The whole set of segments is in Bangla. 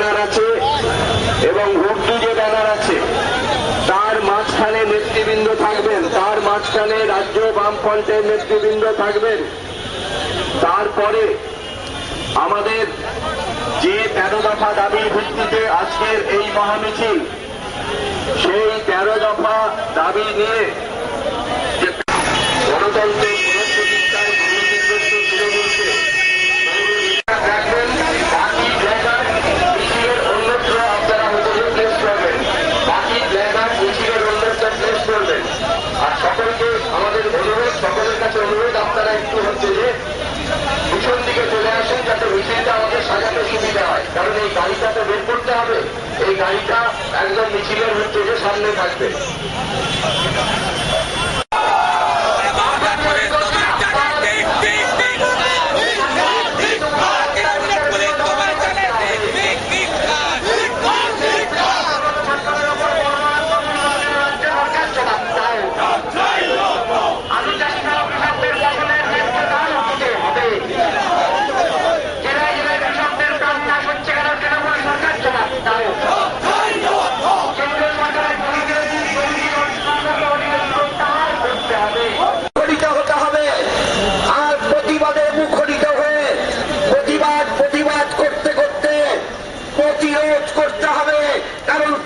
ব্যানার আছে এবং উর্দু যে ব্যানার আছে তার মাঝখানে নেতৃবৃন্দ থাকবেন, তার মাঝখানে রাজ্য বামফ্রন্টের নেতৃবৃন্দ থাকবেন। তারপরে আমাদের যে 13 দফা দাবির ভিত্তিতে আজকের এই মহামিছিল, সেই 13 দফা দাবি নিয়ে যে গণতন্ত্রের পুনঃপ্রতিষ্ঠার ভূমিকেন্দ্র তুলে বলছে, বাকি জায়গায় মিছিলের অন্যত্র আপনারা উপযোগ প্লেস করবেন, বাকি জায়গায় মিছিলের অন্যত্র প্লেস করবেন। আর সকলকে আমাদের অনুরোধ, সকলের কাছে অনুরোধ, আপনারা একটু হচ্ছে যে পিছন দিকে চলে আসেন যাতে মিছিলটা আমাদের সাজাতে সুবিধা হয়, কারণ এই গাড়িটা তো বের করতে হবে, এই গাড়িটা একদম মিছিলের হচ্ছে যে সামনে থাকবে।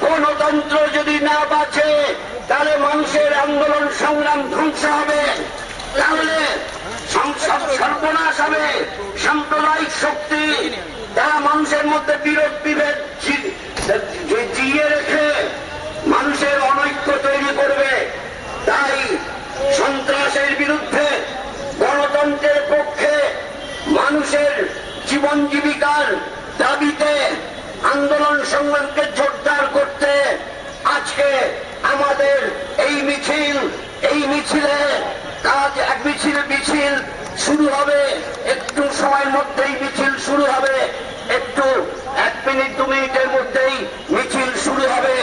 গণতন্ত্র যদি না বাঁচে তাহলে মানুষের আন্দোলন সংগ্রাম ধ্বংস হবে, তাহলে সর্বনাশ হবে। সাম্প্রদায়িক শক্তি তারা মানুষের মধ্যে বিরোধ বিভেদ জিয়ে রেখে মানুষের অনৈক্য তৈরি করবে। তাই সন্ত্রাসের বিরুদ্ধে, গণতন্ত্রের পক্ষে, মানুষের জীবন জীবিকার দাবিতে আন্দোলন সংগ্রামকে জোরদার করতে আজকে আমাদের এই মিছিলে কাজ, এক মিছিল শুরু হবে। একটু সময়ের মধ্যেই মিছিল শুরু হবে, একটু 1 মিনিট 2 মিনিটের মধ্যেই মিছিল শুরু হবে।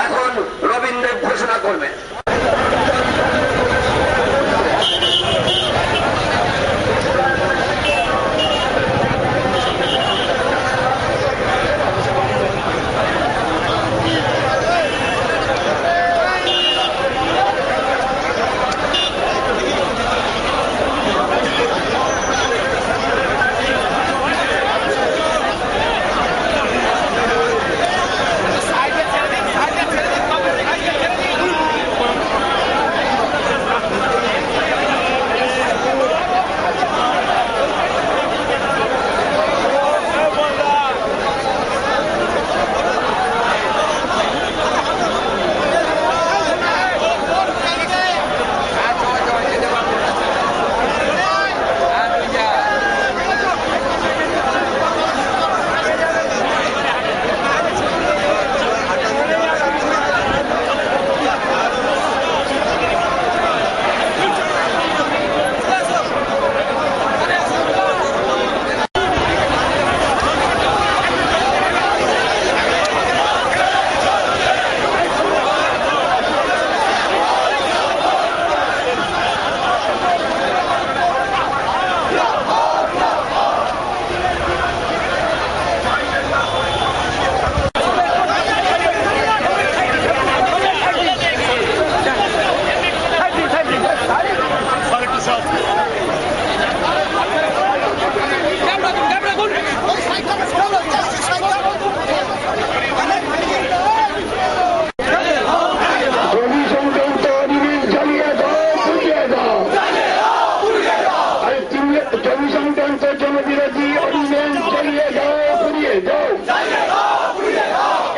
এখন রবীন্দ্র ঘোষণা করবেন।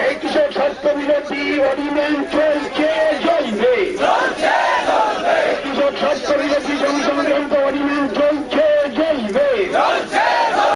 এই কৃষক স্বাস্থ্য বিরোধী অর্ডিন্যান্স চলছে।